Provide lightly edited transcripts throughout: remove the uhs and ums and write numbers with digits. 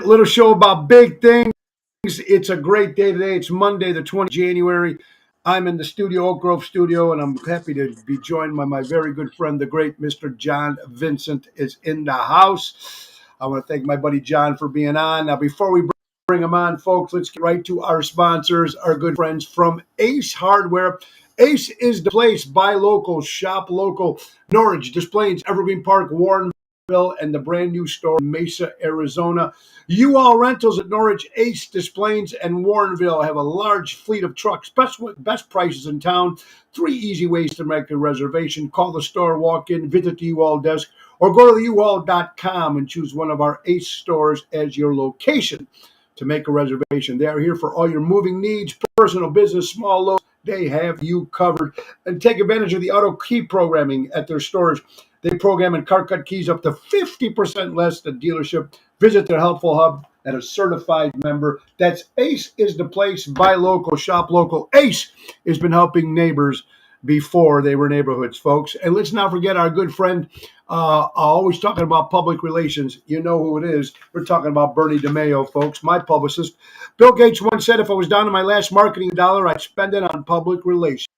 Little show about big things. It's a great day today. It's Monday, the 20th of January. I'm in the studio, Oak Grove studio, and I'm happy to be joined by my very good friend, the great Mr. John Vincent is in the house. I want to thank my buddy John for being on. Now, before we bring him on, folks, let's get right to our sponsors, our good friends from Ace Hardware. Ace is the place. Buy local, shop local. Norwich, Des Plaines, Evergreen Park, Warren, and the brand new store in Mesa, Arizona. U-Haul Rentals at Norwich, Ace, Des Plaines, and Warrenville have a large fleet of trucks, best prices in town. 3 easy ways to make a reservation. Call the store, walk in, visit the U-Haul desk, or go to the uhaul.com and choose one of our Ace stores as your location to make a reservation. They are here for all your moving needs, personal, business, small, low. They have you covered. And take advantage of the auto key programming at their stores. They program and car cut keys up to 50% less than dealership. Visit their helpful hub and a certified member. That's Ace is the place. Buy local, shop local. Ace has been helping neighbors before they were neighborhoods, folks. And let's not forget our good friend, always talking about public relations. You know who it is. We're talking about Bernie DeMaio, folks, my publicist. Bill Gates once said if I was down to my last marketing dollar, I'd spend it on public relations.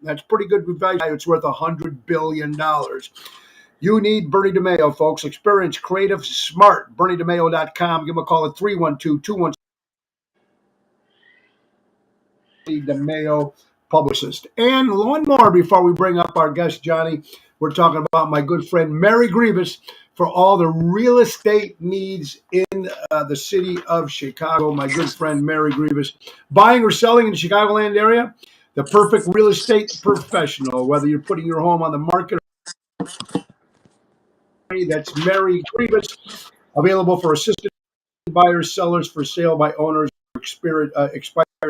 That's pretty good advice. It's worth $100 billion. You need Bernie DeMaio, folks. Experience, creative, smart. BernieDeMaio.com. Give him a call at 312-216. DeMaio publicist. And one more before we bring up our guest, Johnny. We're talking about my good friend, Mary Grievous, for all the real estate needs in the city of Chicago. My good friend, Mary Grievous. Buying or selling in the Chicagoland area? The perfect real estate professional. Whether you're putting your home on the market, that's Mary Grievous. Available for assisted buyers, sellers, for sale by owners, expired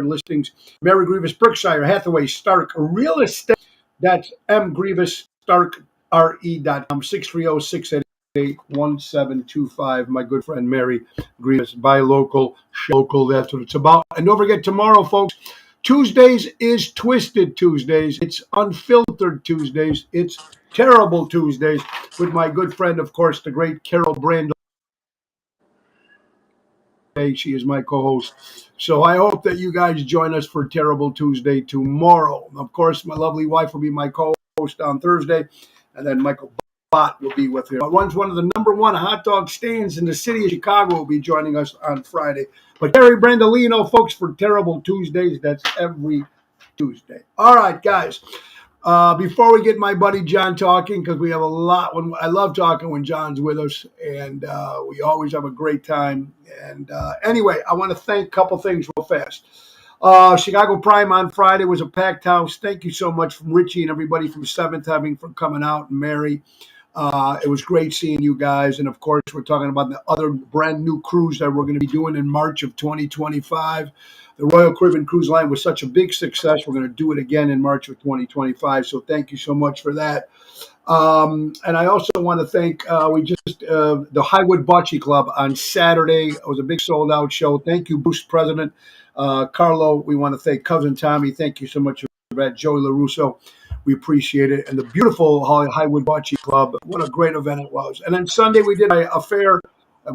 listings. Mary Grievous, Berkshire Hathaway, Stark Real Estate. That's M. Grievous, Stark, RE.com, 630-688-1725. My good friend Mary Grievous. Buy local, local. That's what it's about. And don't forget, tomorrow, folks, Tuesdays is Twisted Tuesdays. It's Unfiltered Tuesdays. It's Terrible Tuesdays with my good friend, of course, the great Carol Brandel. She is my co-host. So I hope that you guys join us for Terrible Tuesday tomorrow. Of course, my lovely wife will be my co-host on Thursday, and then Michael Bott will be with her. Runs one of the number one hot dog stands in the city of Chicago, will be joining us on Friday. But Gary Brandolino, folks, for Terrible Tuesdays, that's every Tuesday. All right, guys. Before we get my buddy John talking, because we have a lot. I love talking when John's with us, and we always have a great time. And anyway, I want to thank a couple things real fast. Chicago Prime on Friday was a packed house. Thank you so much from Richie and everybody from Seventh Heaven for coming out, and Mary. It was great seeing you guys. And, of course, we're talking about the other brand new cruise that we're going to be doing in March of 2025. The Royal Caribbean Cruise Line was such a big success. We're going to do it again in March of 2025. So thank you so much for that. And I also want to thank the Highwood Bocce Club on Saturday. It was a big sold-out show. Thank you, Bruce President. Carlo, we want to thank Cousin Tommy. Thank you so much for that. Joey LaRusso. We appreciate it. And the beautiful Highwood Bocce Club. What a great event it was. And then Sunday we did a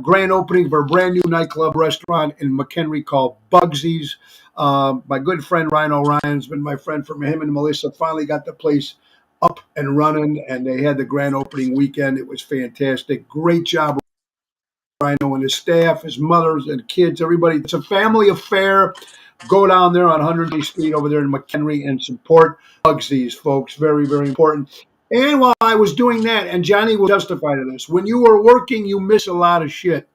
grand opening for a brand new nightclub restaurant in McHenry called Bugsy's. My good friend Ryan O'Ryan's been my friend from him, and Melissa finally got the place up and running, and they had the grand opening weekend. It was fantastic. Great job, Rhino and his staff, his mothers and kids, everybody. It's a family affair. Go down there on 100th Street over there in McHenry and support Bugsy's, folks. Very, very important. And while I was doing that, and Johnny will testify to this, when you are working, you miss a lot of shit,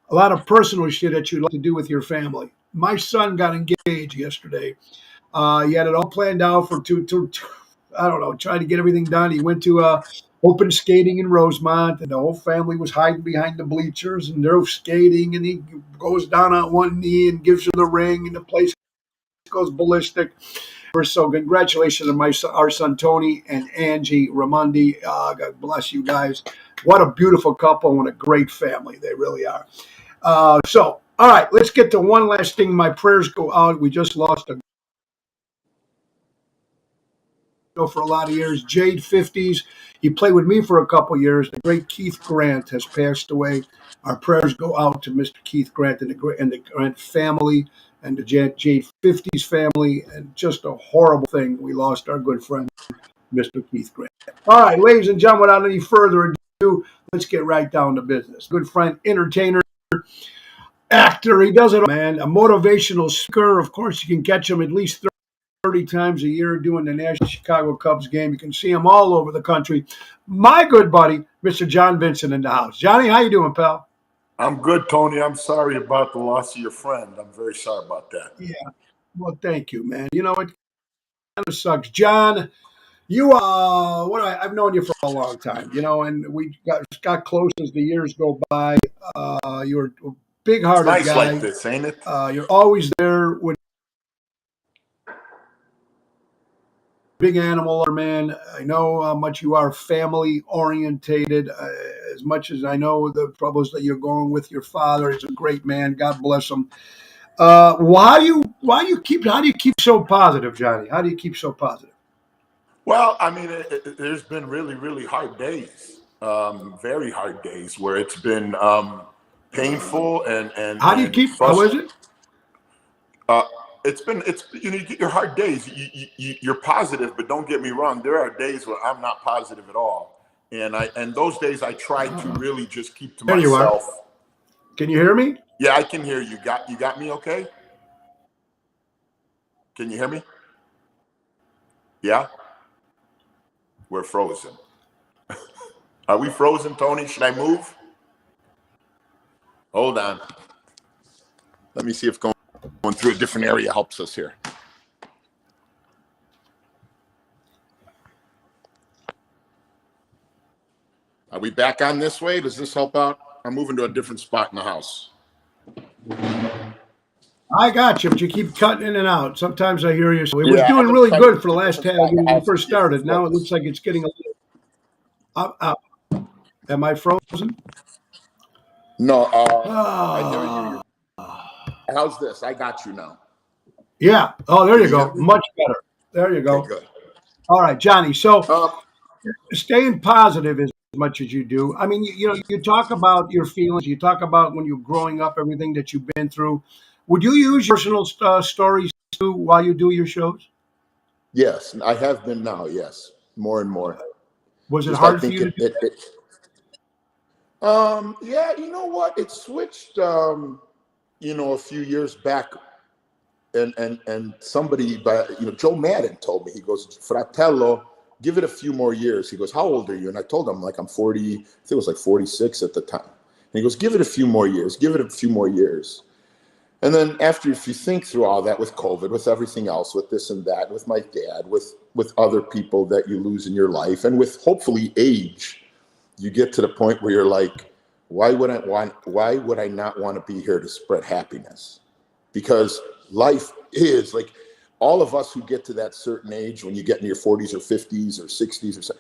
a lot of personal shit that you'd like to do with your family. My son got engaged yesterday. He had it all planned out for I don't know, trying to get everything done. He went to open skating in Rosemont, and the whole family was hiding behind the bleachers, and they're skating, and he goes down on one knee and gives her the ring, and the place goes ballistic. So congratulations to our son Tony and Angie Ramondi. God bless you guys. What a beautiful couple and a great family. They really are. So, all right, let's get to one last thing. My prayers go out. We just lost a know for a lot of years. Jade 50s. He played with me for a couple years. The great Keith Grant has passed away. Our prayers go out to Mr. Keith Grant and the Grant family and the Jade 50s family. And just a horrible thing. We lost our good friend, Mr. Keith Grant. All right, ladies and gentlemen, without any further ado, let's get right down to business. Good friend, entertainer, actor. He does it, man. A motivational speaker. Of course, you can catch him at least 30 times a year doing the National Chicago Cubs game. You can see him all over the country. My good buddy, Mr. John Vincent in the house. Johnny, how you doing, pal? I'm good, Tony. I'm sorry about the loss of your friend. I'm very sorry about that. Yeah. Well, thank you, man. You know, it kind of sucks. John, you I've known you for a long time, you know, and we got close as the years go by. You're a big-hearted It's nice guy. like this, ain't it? You're always there with big animal, man. I know how much you are family orientated. As much as I know the troubles that you're going with your father, he's a great man. God bless him. How do you keep so positive, Johnny? How do you keep so positive? Well, I mean, there's been really, really hard days, very hard days where it's been painful and How do you keep? How is it? It's you know, you get your hard days. You're positive, but don't get me wrong. There are days where I'm not positive at all, and those days I try to really just keep to There myself. you are. Can you hear me? Yeah, I can hear you. Got me okay? Can you hear me? Yeah? We're frozen. Are we frozen, Tony? Should I move? Hold on. Let me see if going through a different area helps us here. Are we back on this way? Does this help out? I'm moving to a different spot in the house. I got you, but you keep cutting in and out. Sometimes I hear you. It was doing really good for the last half when we first started. Now it looks like it's getting a little up. Am I frozen? No, I hear you. How's this? I got you now. Yeah. Oh, there you go. Much better. There you go. Okay, good. All right, Johnny. So staying positive as much as you do. I mean, you know, you talk about your feelings. You talk about when you're growing up, everything that you've been through. Would you use your personal stories too while you do your shows? Yes, I have been now. Yes, more and more. Was it hard for you to do? Yeah, you know what? It switched. You know, a few years back, and somebody, Joe Madden told me. He goes, "Fratello, give it a few more years." He goes, "How old are you?" And I told him, like, I'm 40. I think it was like 46 at the time. And he goes, "Give it a few more years. Give it a few more years." And then after, if you think through all that with COVID, with everything else, with this and that, with my dad, with other people that you lose in your life, and with hopefully age, you get to the point where you're like, why would I not want to be here to spread happiness? Because life is like, all of us who get to that certain age, when you get in your 40s or 50s or 60s or so,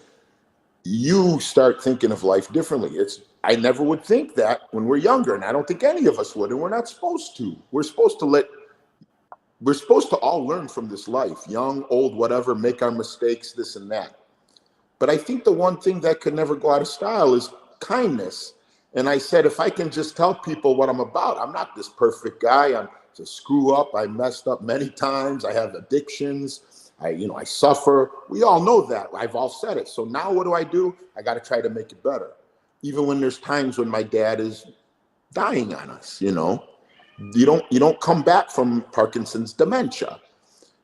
you start thinking of life differently. I never would think that when we're younger, and I don't think any of us would, and we're not supposed to. We're supposed to all learn from this life, young, old, whatever, make our mistakes, this and that. But I think the one thing that could never go out of style is kindness. And I said, if I can just tell people what I'm about, I'm not this perfect guy. I'm a screw up. I messed up many times. I have addictions. I suffer. We all know that. I've all said it. So now what do? I got to try to make it better. Even when there's times when my dad is dying on us, you don't come back from Parkinson's dementia.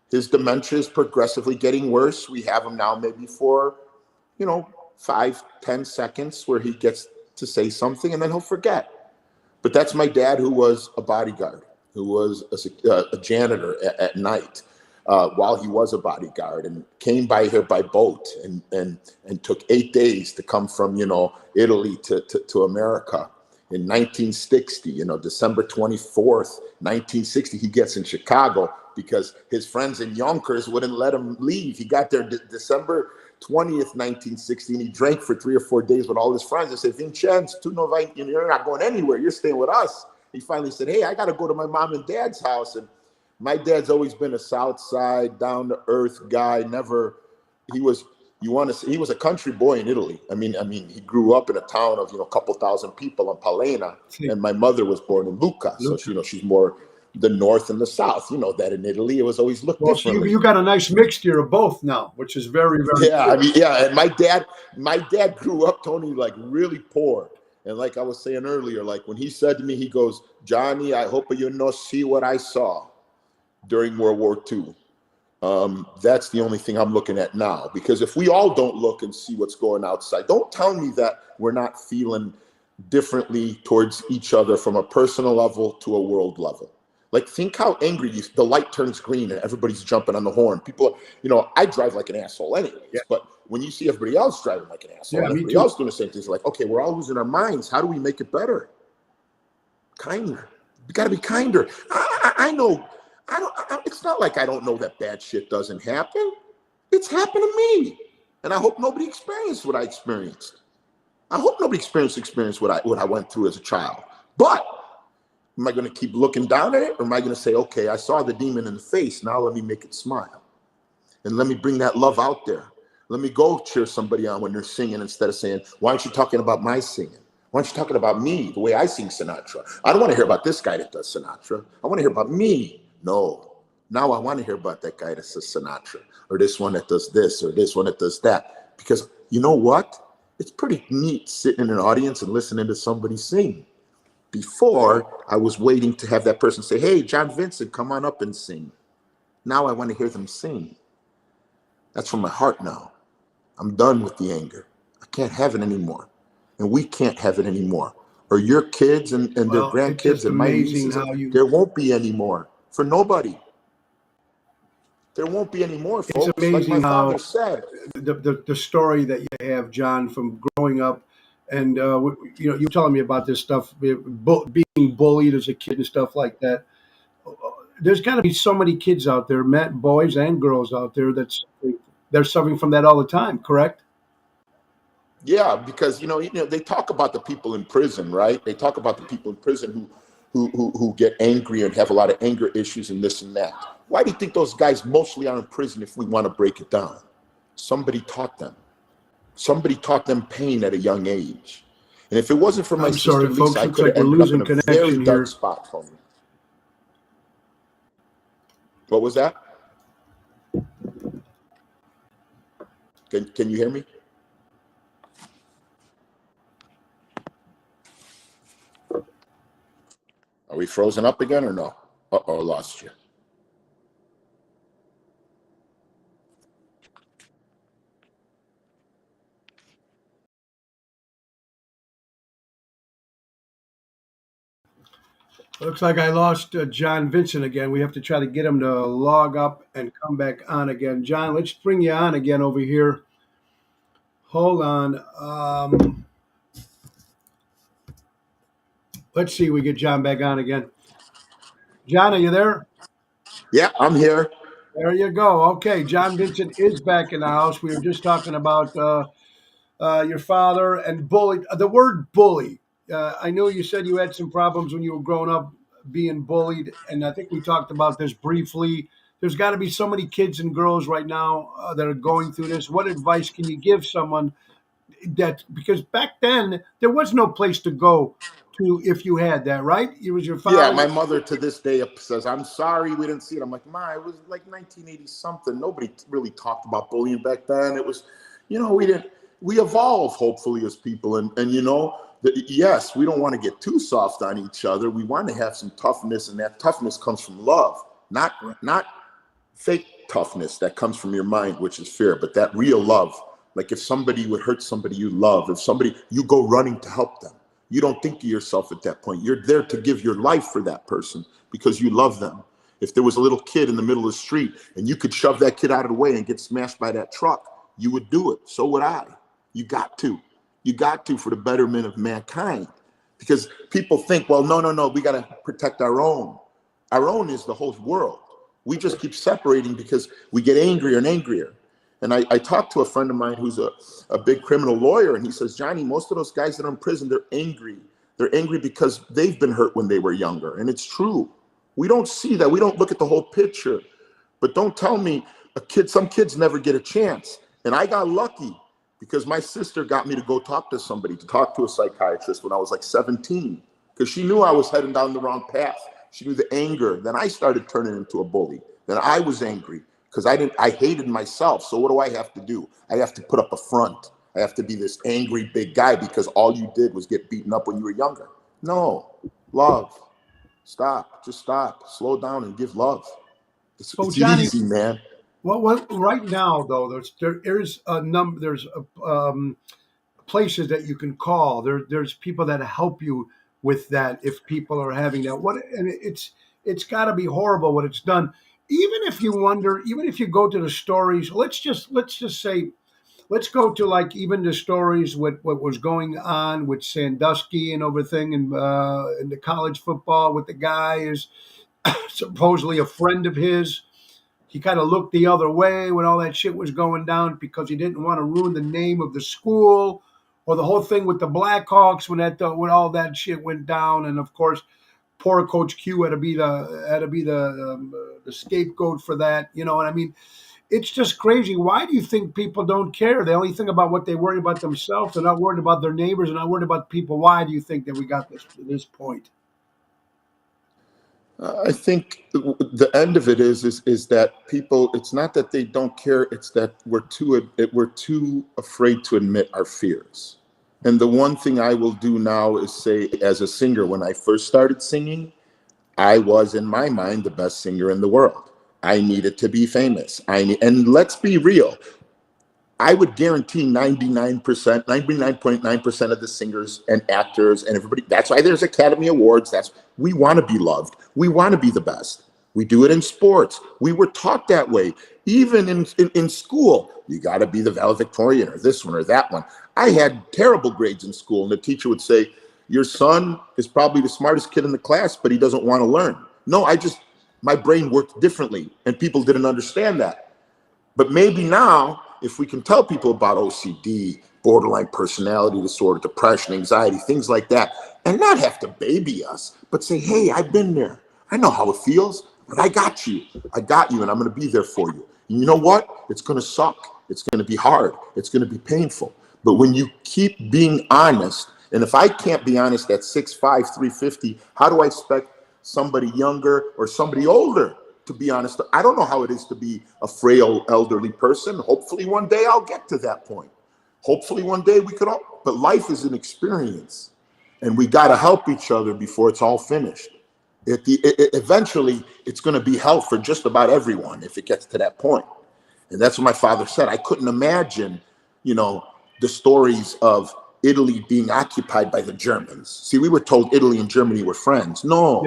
His dementia is progressively getting worse. We have him now maybe for, 5-10 seconds where he gets to say something and then he'll forget. But that's my dad, who was a bodyguard, who was a janitor at night while he was a bodyguard, and came by here by boat and took 8 days to come from, Italy to America. In 1960, December 24th, 1960, he gets in Chicago because his friends in Yonkers wouldn't let him leave. He got there December 20th, 1960, and he drank for 3 or 4 days with all his friends. They said, "Vincenzo, you're not going anywhere. You're staying with us." He finally said, "Hey, I got to go to my mom and dad's house." And my dad's always been a South Side, down-to-earth guy. Never, you want to say he was a country boy in Italy. I mean, he grew up in a town of, a couple thousand people in Palena, and my mother was born in Lucca. So, she's more the north and the south. You know that in Italy, it was always looked Well, so differently. you got a nice mixture of both now, which is very, very Yeah, yeah. And my dad grew up, Tony, like really poor. And like I was saying earlier, like when he said to me, he goes, "Johnny, I hope you no see what I saw during World War II." That's the only thing I'm looking at now, because if we all don't look and see what's going outside, don't tell me that we're not feeling differently towards each other from a personal level to a world level. Like, think how angry the light turns green and everybody's jumping on the horn. People, I drive like an asshole anyways, but when you see everybody else driving like an asshole, and everybody else doing the same things, like, okay, we're all losing our minds. How do we make it better? Kinder. We got to be kinder. I know. It's not like I don't know that bad shit doesn't happen. It's happened to me, and I hope nobody experienced what I experienced. I hope nobody experienced what I went through as a child. But am I going to keep looking down at it, or am I going to say, okay, I saw the demon in the face. Now let me make it smile, and let me bring that love out there. Let me go cheer somebody on when they're singing, instead of saying, "Why aren't you talking about my singing? Why aren't you talking about me, the way I sing Sinatra? I don't want to hear about this guy that does Sinatra. I want to hear about me." No. Now I want to hear about that guy that says Sinatra, or this one that does this, or this one that does that. Because you know what? It's pretty neat sitting in an audience and listening to somebody sing. Before, I was waiting to have that person say, "Hey, John Vincent, come on up and sing." Now I want to hear them sing. That's from my heart now. I'm done with the anger. I can't have it anymore. And we can't have it anymore. Or your kids and their grandkids and my nieces, there won't be any more. For nobody. There won't be any more, folks. It's amazing, like my father said. The story that you have, John, from growing up, and you're telling me about this stuff, being bullied as a kid and stuff like that. There's got to be so many kids out there, boys and girls out there, they're suffering from that all the time. Correct? Yeah, because they talk about the people in prison, right? They talk about the people in prison who get angry and have a lot of anger issues and this and that. Why do you think those guys mostly are in prison if we want to break it down? Somebody taught them. Somebody taught them pain at a young age. And if it wasn't for my sister Lisa, I could have ended up in a very dark spot for me. What was that? Can you hear me? Are we frozen up again or no? Uh-oh, I lost you. Looks like I lost John Vincent again. We have to try to get him to log up and come back on again. John, let's bring you on again over here. Hold on. Let's see. We get John back on again. John, are you there? Yeah, I'm here. There you go. Okay, John Vincent is back in the house. We were just talking about your father and bully. The word bully. I know you said you had some problems when you were growing up being bullied, and I think we talked about this briefly. There's got to be so many kids and girls right now that are going through this. What advice can you give someone because back then there was no place to go to if you had that, right? It was your father. Yeah, my mother to this day says, "I'm sorry we didn't see it." I'm like, "Ma, it was like 1980 something. Nobody really talked about bullying back then. It was, we evolve hopefully as people, and yes, we don't want to get too soft on each other. We want to have some toughness, and that toughness comes from love, not fake toughness that comes from your mind, which is fear, but that real love. Like if somebody would hurt somebody you love, you go running to help them. You don't think of yourself at that point. You're there to give your life for that person because you love them. If there was a little kid in the middle of the street and you could shove that kid out of the way and get smashed by that truck, you would do it. So would I. You got to. You got to for the betterment of mankind. Because people think, well, no, we got to protect our own. Our own is the whole world. We just keep separating because we get angrier and angrier. And I talked to a friend of mine who's a big criminal lawyer, and he says, "Johnny, most of those guys that are in prison, they're angry. They're angry because they've been hurt when they were younger." And it's true. We don't see that. We don't look at the whole picture. But don't tell me some kids never get a chance. And I got lucky because my sister got me to go talk to somebody, to talk to a psychiatrist when I was like 17, because she knew I was heading down the wrong path. She knew the anger. Then I started turning into a bully. Then I was angry because I hated myself. So what do I have to do? I have to put up a front. I have to be this angry big guy because all you did was get beaten up when you were younger. No, love. Stop. Just stop. Slow down and give love. It's Johnny, easy, man. well, right now though, there's a number, places that you can call. There's people that help you with that if people are having that. And it's got to be horrible what it's done. Even if you wonder, even if you go to the stories, let's just say, let's go to like even the stories with what was going on with Sandusky and everything, and in the college football with the guy is supposedly a friend of his. He kind of looked the other way when all that shit was going down because he didn't want to ruin the name of the school, or the whole thing with the Blackhawks when all that shit went down. And of course, poor Coach Q had to be the scapegoat for that. You know what I mean? It's just crazy. Why do you think people don't care? They only think about what they worry about themselves. They're not worried about their neighbors. They're not worried about people. Why do you think that we got this point? I think the end of it is that people, it's not that they don't care, it's that we're too afraid to admit our fears. And the one thing I will do now is say, as a singer, when I first started singing, I was, in my mind, the best singer in the world. I needed to be famous. And let's be real, I would guarantee 99.9% of the singers and actors and everybody, that's why there's Academy Awards. We want to be loved. We want to be the best. We do it in sports. We were taught that way. Even in school, you got to be the valedictorian or this one or that one. I had terrible grades in school, and the teacher would say, your son is probably the smartest kid in the class, but he doesn't want to learn. No, my brain worked differently, and people didn't understand that. But maybe now, if we can tell people about OCD, borderline personality disorder, depression, anxiety, things like that, and not have to baby us, but say, hey, I've been there. I know how it feels, but I got you. I got you, and I'm going to be there for you. And you know what? It's going to suck. It's going to be hard. It's going to be painful. But when you keep being honest, and if I can't be honest at 6'5", 350, how do I expect somebody younger or somebody older to be honest? I don't know how it is to be a frail elderly person. Hopefully one day I'll get to that point. Hopefully one day we could all, but life is an experience, and we got to help each other before it's all finished. Eventually it's going to be hell for just about everyone if it gets to that point. And that's what my father said. I couldn't imagine, the stories of Italy being occupied by the Germans. See, we were told Italy and Germany were friends. No.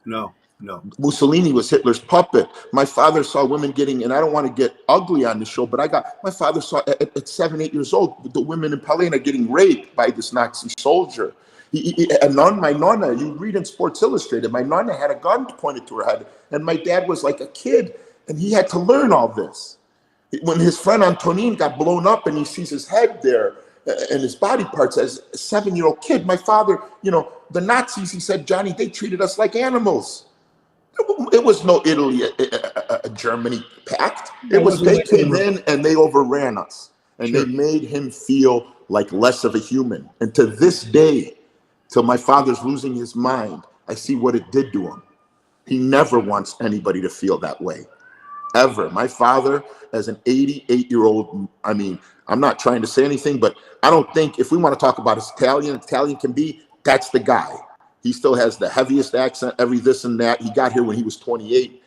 Yeah. No. Mussolini was Hitler's puppet. My father saw women getting, and I don't want to get ugly on the show, but my father saw at 7, 8 years old, the women in Palena getting raped by this Nazi soldier. My nonna, you read in Sports Illustrated, my nonna had a gun pointed to her head, and my dad was like a kid, and he had to learn all this. When his friend Antonin got blown up and he sees his head there and his body parts as a 7-year-old kid, my father, the Nazis, he said, Johnny, they treated us like animals. It was no Italy, Germany pact. They came in and they overran us, and They made him feel like less of a human. And to this day, till my father's losing his mind, I see what it did to him. He never wants anybody to feel that way, ever. My father, as an 88-year-old, I'm not trying to say anything, but I don't think, if we want to talk about Italian can be, that's the guy. He still has the heaviest accent, every this and that. He got here when he was 28,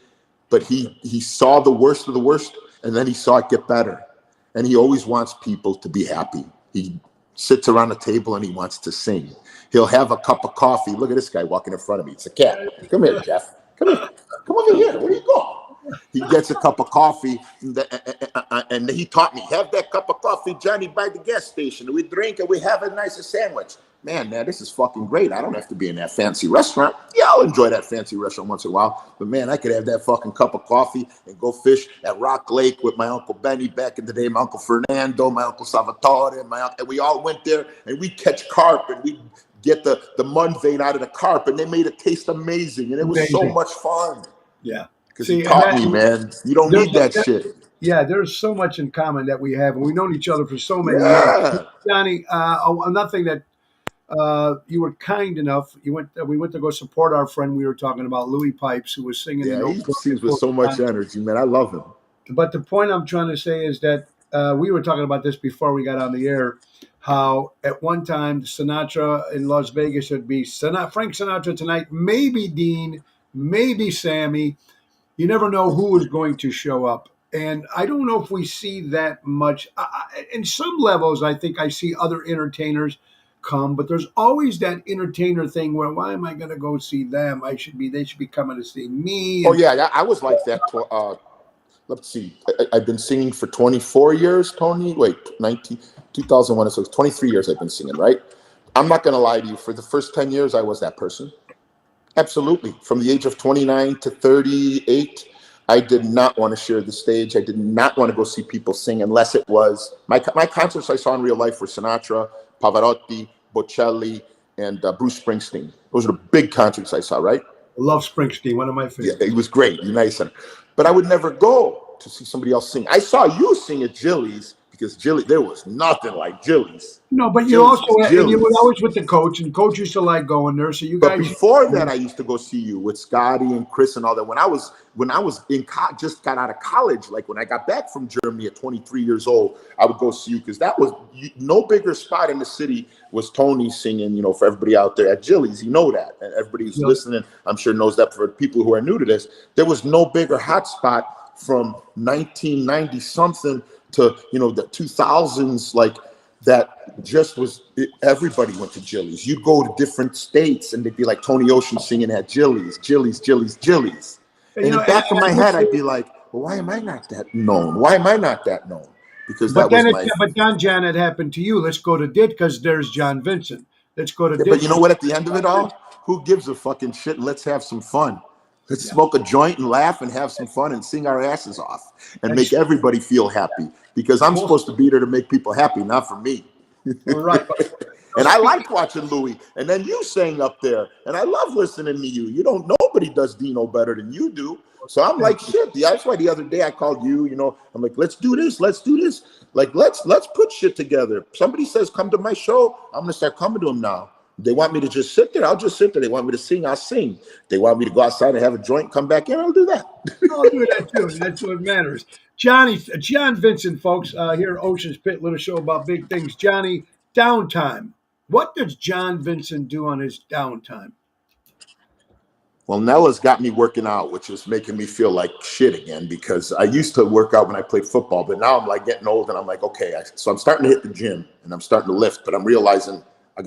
but he saw the worst of the worst, and then he saw it get better. And he always wants people to be happy. He sits around a table and he wants to sing. He'll have a cup of coffee. Look at this guy walking in front of me. It's a cat. Come here, Jeff. Come here. Come over here. Where are you going? He gets a cup of coffee, and he taught me, have that cup of coffee, Johnny, by the gas station. We drink and we have a nice sandwich. Man, this is fucking great. I don't have to be in that fancy restaurant. Yeah, I'll enjoy that fancy restaurant once in a while. But man, I could have that fucking cup of coffee and go fish at Rock Lake with my Uncle Benny back in the day, my Uncle Fernando, my Uncle Salvatore, and we all went there and we catch carp and we get the mud vein out of the carp, and they made it taste amazing. And it was so much fun. Yeah. because he See, and taught that me, man. You don't there's need that shit. yeah, there's so much in common that we have, and we've known each other for so many years. Yeah. Johnny, another thing that you were kind enough. We went to go support our friend. We were talking about Louis Pipes, who was singing in Yeah, he Oak Brook sings at with so much Coach. energy, man. I love him. But the point I'm trying to say is that we were talking about this before we got on the air. How at one time Sinatra in Las Vegas would be Frank Sinatra tonight, maybe Dean, maybe Sammy. You never know who is going to show up. And I don't know if we see that much. In some levels, I think I see other entertainers come, but there's always that entertainer thing where why am I going to go see them? They should be coming to see me. Oh And yeah, I was like that. Let's see. I've been singing for 24 years, Tony. Wait, 2001. So it's 23 years I've been singing, right? I'm not going to lie to you. For the first 10 years, I was that person. Absolutely. From the age of 29 to 38, I did not want to share the stage. I did not want to go see people sing unless it was my concerts I saw in real life were Sinatra, Pavarotti, Bocelli, and Bruce Springsteen. Those are the big concerts I saw, right? I love Springsteen, one of my Yeah, favorites. it was great. United Center. But I would never go to see somebody else sing. I saw you sing at Jilly's because there was nothing like Jilly's. No, but you Jilly's also was and you were Jilly's. always with the coach, and coach used to like going there. So you But guys, before that, I used to go see you with Scotty and Chris and all that. When I was just got out of college, like when I got back from Germany at 23 years old, I would go see you because that was no bigger spot in the city was Tony singing. You know, for everybody out there at Jilly's, you know that, and everybody who's listening, I'm sure knows that. For people who are new to this, there was no bigger hot spot from 1990 something to the 2000s, like. That just was everybody went to Jilly's. You'd go to different states and they'd be like Tony Ocean singing at Jilly's. And in the back of my head, I'd be like, well, why am I not that known? Why am I not that known? Because that was my. but then John, it happened to you. Let's go to Dit because there's John Vincent. Let's go to Yeah, Dit. but you know what? At the end of it all, who gives a fucking shit? Let's have some fun. Let's smoke a joint and laugh and have some fun and sing our asses off and make everybody feel happy. Because I'm supposed to be there to make people happy, not for me. Right. And I liked watching Louis. And then you sang up there. And I love listening to you. Nobody does Dino better than you do. So I'm like, shit. That's why the other day I called you, I'm like, let's do this. Like, let's put shit together. Somebody says, come to my show. I'm going to start coming to them now. They want me to just sit there. I'll just sit there. They want me to sing. I'll sing. They want me to go outside and have a joint, come back in. I'll do that. I'll do that too. That's what matters. John Vincent, folks, here at Ocean's Pit, little show about big things. Johnny, downtime. What does John Vincent do on his downtime? Well, Nella's got me working out, which is making me feel like shit again because I used to work out when I played football, but now I'm like getting old and I'm like, okay, so I'm starting to hit the gym and I'm starting to lift, but I'm realizing I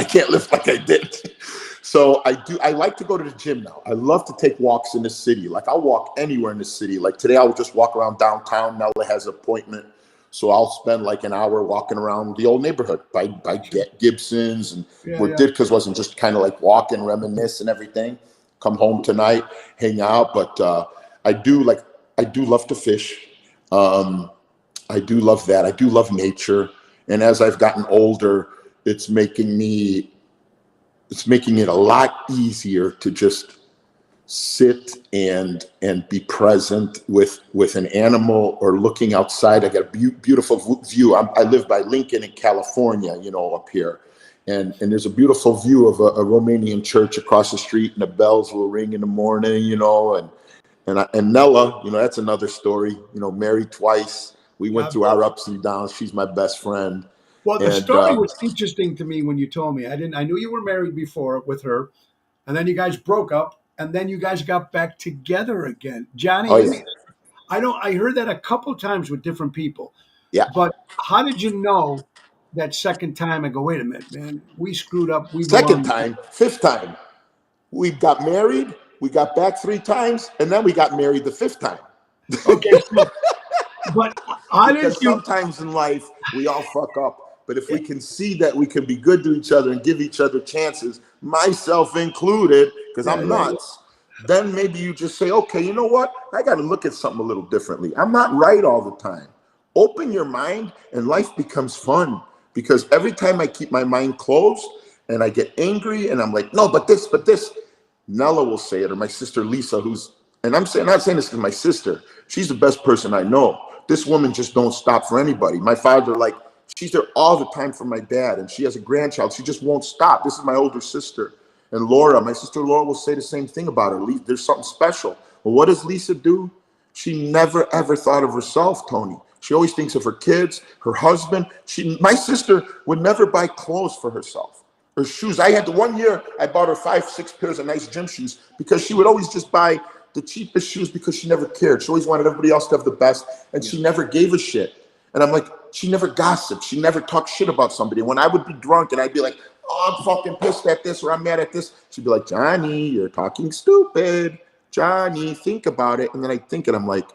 can't lift like I did. So I like to go to the gym now. I love to take walks in the city. Like I'll walk anywhere in the city. Like today I'll just walk around downtown. Nella has an appointment. So I'll spend like an hour walking around the old neighborhood by Gibson's and where Ditka's wasn't just kind of like walking, reminisce and everything. Come home tonight, hang out. But I do love to fish. I do love that. I do love nature. And as I've gotten older, it's making it a lot easier to just sit and be present with an animal or looking outside. I got a beautiful view. I live by Lincoln in California, up here. And there's a beautiful view of a Romanian church across the street and the bells will ring in the morning, and Nella, that's another story, married twice. We went through our ups and downs. She's my best friend. Well, the story was interesting to me when you told me. I knew you were married before with her, and then you guys broke up, and then you guys got back together again. Johnny, I heard that a couple times with different people. Yeah. But how did you know that second time? I go, wait a minute, man, we screwed up. Fifth time. We got married, we got back 3 times, and then we got married the 5th time. Okay, but how did you? Sometimes in life we all fuck up. But if we can see that we can be good to each other and give each other chances, myself included, because I'm nuts, then maybe you just say, okay, you know what? I got to look at something a little differently. I'm not right all the time. Open your mind and life becomes fun. Because every time I keep my mind closed and I get angry and I'm like, no, but this, Nella will say it, or my sister Lisa, who's And I'm saying, not saying this to my sister. She's the best person I know. This woman just don't stop for anybody. My father, like, she's there all the time for my dad, and she has a grandchild. She just won't stop. This is my older sister. And Laura, my sister Laura, will say the same thing about her. There's something special. Well, what does Lisa do? She never ever thought of herself, Tony. She always thinks of her kids, her husband. My sister would never buy clothes for herself or shoes. I had the one year I bought her 5, 6 pairs of nice gym shoes because she would always just buy the cheapest shoes because she never cared. She always wanted everybody else to have the best, and she never gave a shit. And I'm like, she never gossiped. She never talked shit about somebody. When I would be drunk and I'd be like, oh, I'm fucking pissed at this or I'm mad at this, she'd be like, Johnny, you're talking stupid. Johnny, think about it. And then I think, and I'm like,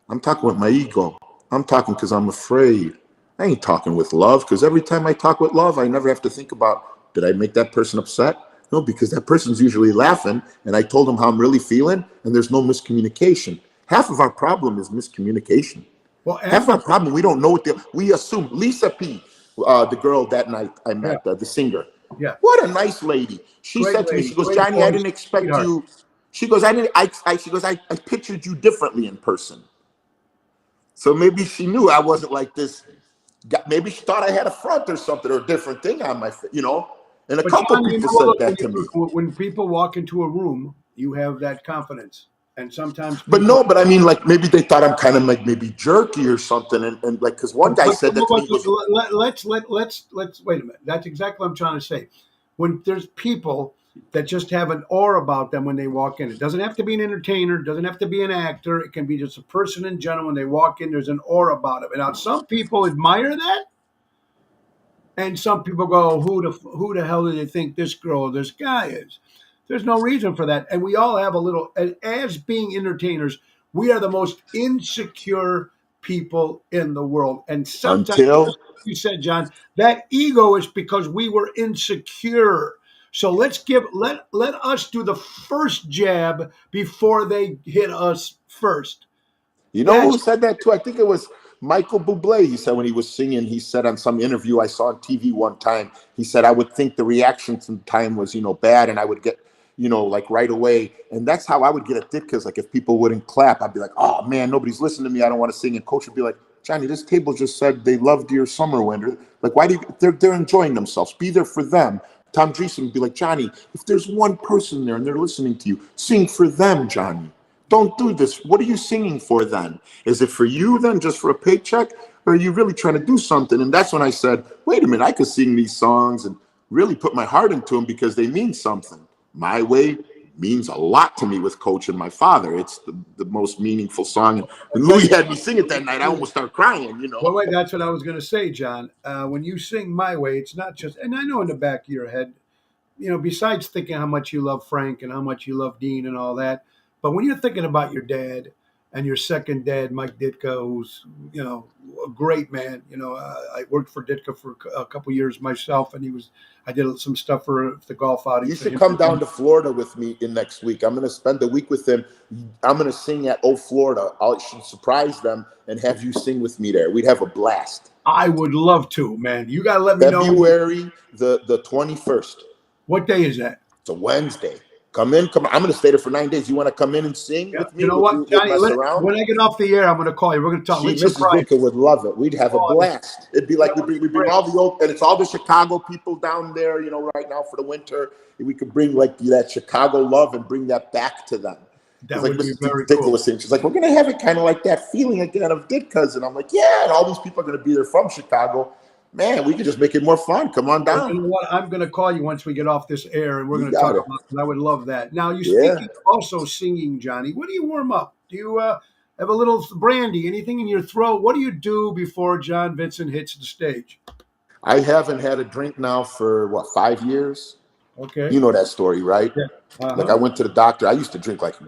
I'm talking with my ego. I'm talking because I'm afraid. I ain't talking with love, because every time I talk with love, I never have to think about, did I make that person upset? No, because that person's usually laughing, and I told them how I'm really feeling, and there's no miscommunication. Half of our problem is miscommunication. Well, Half of our problem, we don't know we assume. Lisa P., the girl that night I met, the singer. yeah, What a nice lady. She great said to me, lady, she goes, great Johnny, I voice, didn't expect sweetheart. you. She goes, I pictured you differently in person. So maybe she knew I wasn't like this. Maybe she thought I had a front or something or a different thing on my face, And a But couple John, you people know, said look, that to me. when people walk into a room, you have that confidence, and sometimes But people. no, but I mean, like, maybe they thought I'm kind of like maybe jerky or something. And like, because one guy said that to me. He goes, Let's wait a minute. That's exactly what I'm trying to say. When there's people that just have an aura about them when they walk in, it doesn't have to be an entertainer, it doesn't have to be an actor. It can be just a person in general. When they walk in, there's an aura about them. And now some people admire that, and some people go, who the hell do they think this girl or this guy is? There's no reason for that. And we all have a little, as being entertainers, we are the most insecure people in the world. And sometimes, until you said, John, that ego is because we were insecure. So let us do the first jab before they hit us first. You know That's who said that too? I think it was Michael Bublé. He said when he was singing, he said on some interview I saw on TV one time, he said, I would think the reaction time was, bad, and I would get, like right away. And that's how I would get at Ditka's. Like if people wouldn't clap, I'd be like, oh man, nobody's listening to me. I don't want to sing. And coach would be like, Johnny, this table just said they loved your summer winter. Like, why do you, they're enjoying themselves. Be there for them. Tom Dreesen would be like, Johnny, if there's one person there and they're listening to you, sing for them, Johnny. Don't do this. What are you singing for then? Is it for you then, just for a paycheck? Or are you really trying to do something? And that's when I said, wait a minute, I could sing these songs and really put my heart into them because they mean something. My Way means a lot to me with Coach and my father. It's the most meaningful song. And Louis had me sing it that night. I almost started crying. Well, wait, that's what I was going to say, John. When you sing My Way, it's not just, and I know in the back of your head, besides thinking how much you love Frank and how much you love Dean and all that, but when you're thinking about your dad and your second dad, Mike Ditka, who's, a great man, I worked for Ditka for a couple years myself, and I did some stuff for the golf outing. You should come down to Florida with me in next week. I'm going to spend the week with him. I'm going to sing at Florida. I should surprise them and have you sing with me there. We'd have a blast. I would love to, man. You got to let me know. February the 21st. What day is that? It's a Wednesday. Come in. I'm going to stay there for 9 days. You want to come in and sing with me? You know what, Johnny? When I get off the air, I'm going to call you. We're going to talk. Mrs. Ditka would love it. We'd have a blast. It'd be like we bring all the old, and it's all the Chicago people down there, right now for the winter. We could bring like that Chicago love and bring that back to them. That would like be Mrs. Very Ditka cool. was saying, she's like, we're going to have it kind of like that feeling again of Ditka's. And I'm like, yeah, and all these people are going to be there from Chicago. Man, we could just make it more fun. Come on down. You know what? I'm going to call you once we get off this air, and we're going to talk about it. I would love that. Now, you speaking also singing, Johnny. What do you warm up? Do you have a little brandy, anything in your throat? What do you do before John Vincent hits the stage? I haven't had a drink now for 5 years. Okay. You know that story, right? Yeah. Uh-huh. Like I went to the doctor. I used to drink like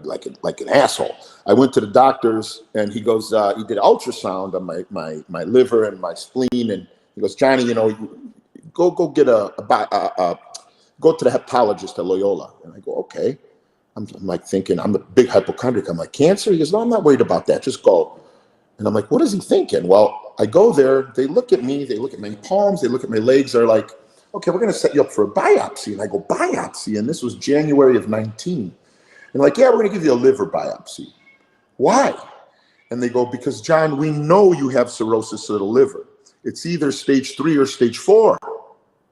an asshole. I went to the doctor's, and he goes, he did ultrasound on my liver and my spleen, and he goes, Johnny, go get go to the hepatologist at Loyola. And I go, okay. I'm like thinking, I'm a big hypochondriac. I'm like, cancer? He goes, no, I'm not worried about that. Just go. And I'm like, what is he thinking? Well, I go there. They look at me. They look at my palms. They look at my legs. They're like, okay, we're going to set you up for a biopsy. And I go, biopsy? And this was January of 19. And like, yeah, we're going to give you a liver biopsy. Why? And they go, because John, we know you have cirrhosis of the liver. It's either stage 3 or stage 4.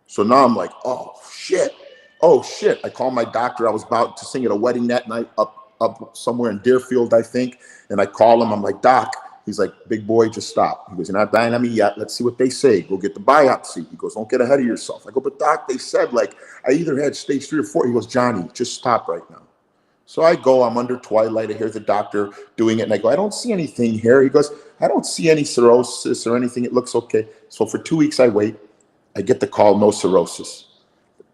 So now I'm like, oh shit. I call my doctor. I was about to sing at a wedding that night up somewhere in Deerfield, I think. And I call him. I'm like, Doc. He's like, big boy, just stop. He goes, you're not dying on me yet. Let's see what they say. Go get the biopsy. He goes, don't get ahead of yourself. I go, but Doc, they said like I either had stage 3 or 4. He goes, Johnny, just stop right now. So I go, I'm under twilight. I hear the doctor doing it. And I go, I don't see anything here. He goes, I don't see any cirrhosis or anything. It looks okay. So for 2 weeks, I wait. I get the call, no cirrhosis.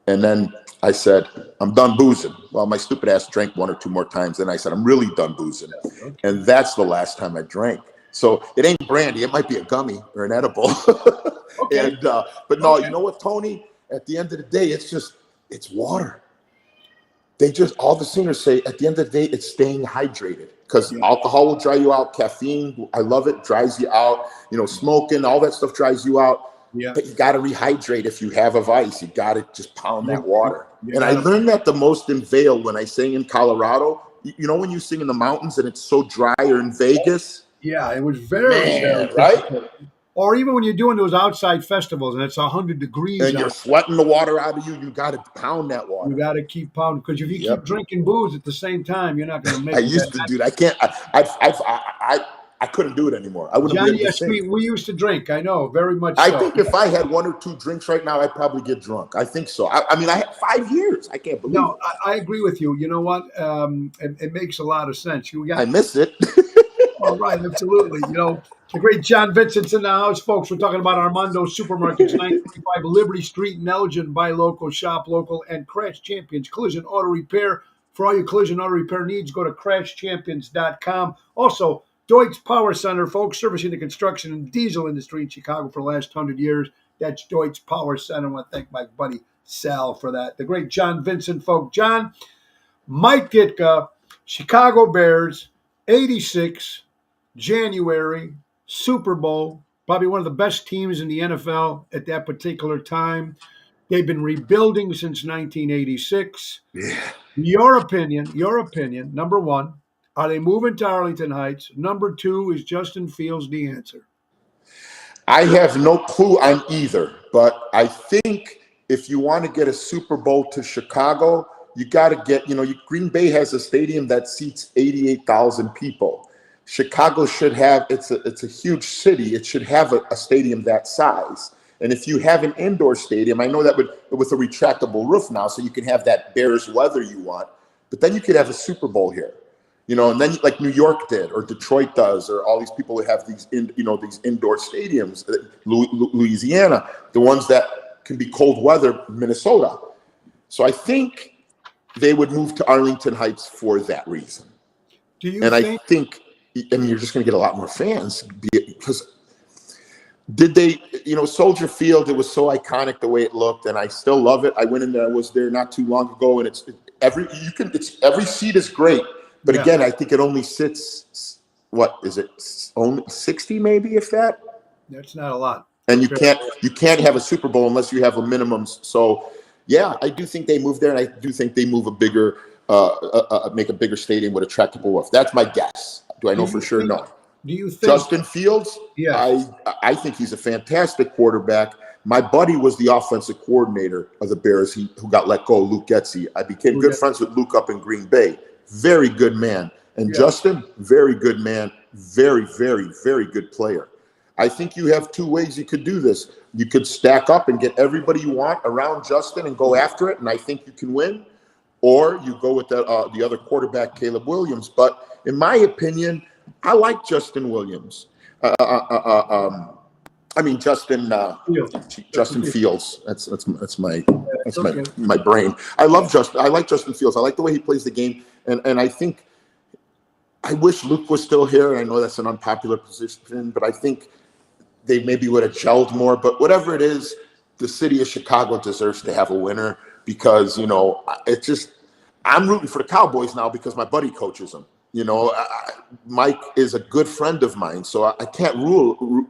And then I said, I'm done boozing. Well, my stupid ass drank 1 or 2 more times. Then I said, I'm really done boozing. And that's the last time I drank. So it ain't brandy. It might be a gummy or an edible. Okay. But no, you know what, Tony? At the end of the day, it's water. They just, all the singers say, at the end of the day, it's staying hydrated. Because alcohol will dry you out. Caffeine, I love it, dries you out. Smoking, all that stuff dries you out. Yeah. But you got to rehydrate if you have a vice. You got to just pound that water. And I learned that the most in Vail when I sang in Colorado. You know when you sing in the mountains and it's so dry, or in Vegas? Yeah, it was very right? Or even when you're doing those outside festivals and it's 100 degrees and you're sweating the water out of you, you got to pound that water. You got to keep pounding, because if you keep drinking booze at the same time, you're not going to make it. I used to, dude. I can't. I couldn't do it anymore. I wouldn't be able to sing. We used to drink. I know, very much. I think if I had 1 or 2 drinks right now, I'd probably get drunk. I think so. I mean, I had 5 years. I can't believe. No, I agree with you. You know what? It makes a lot of sense. I miss it. All right, absolutely. The great John Vincent's in the house, folks. We're talking about Armando Supermarkets, 935 Liberty Street in Elgin. Buy local, shop local, and Crash Champions Collision Auto Repair. For all your collision auto repair needs, go to crashchampions.com. Also, Deutz Power Center, folks, servicing the construction and diesel industry in Chicago for the last 100 years. That's Deutz Power Center. I want to thank my buddy Sal for that. The great John Vincent, folks. John, Mike Ditka, Chicago Bears, 86, January, Super Bowl, probably one of the best teams in the NFL at that particular time. They've been rebuilding since 1986. Yeah. Your opinion, number one, are they moving to Arlington Heights? Number 2, is Justin Fields the answer? I have no clue on either, but I think if you want to get a Super Bowl to Chicago, you got to get, Green Bay has a stadium that seats 88,000 people. Chicago should have, it's a huge city. It should have a stadium that size. And if you have an indoor stadium, I know that with a retractable roof now, so you can have that Bears weather you want, but then you could have a Super Bowl here. And then like New York did, or Detroit does, or all these people who have these indoor stadiums, Louisiana, the ones that can be cold weather, Minnesota. So I think they would move to Arlington Heights for that reason. I think, you're just going to get a lot more fans because did they, Soldier Field, it was so iconic the way it looked, and I still love it. I went in there, I was there not too long ago, and every seat is great. But again, I think it only sits, what is it, only 60 maybe, if that? That's not a lot. And you can't have a Super Bowl unless you have a minimum. So, yeah, I do think they move there, and I do think they move make a bigger stadium with a retractable roof. That's my guess. Do I know for sure? No. Do you think Justin Fields? Yeah. I think he's a fantastic quarterback. My buddy was the offensive coordinator of the Bears who got let go, Luke Getsy. I became good friends with Luke up in Green Bay. Very good man. And Justin, very good man. Very, very, very good player. I think you have 2 ways you could do this. You could stack up and get everybody you want around Justin and go after it, and I think you can win. Or you go with the other quarterback, Caleb Williams. But in my opinion, I like Justin Williams. Justin Fields. That's my brain. I like Justin Fields. I like the way he plays the game, and I think I wish Luke was still here. I know that's an unpopular position, but I think they maybe would have gelled more. But whatever it is, the city of Chicago deserves to have a winner because it's just I'm rooting for the Cowboys now because my buddy coaches them. Mike is a good friend of mine, so I can't rule.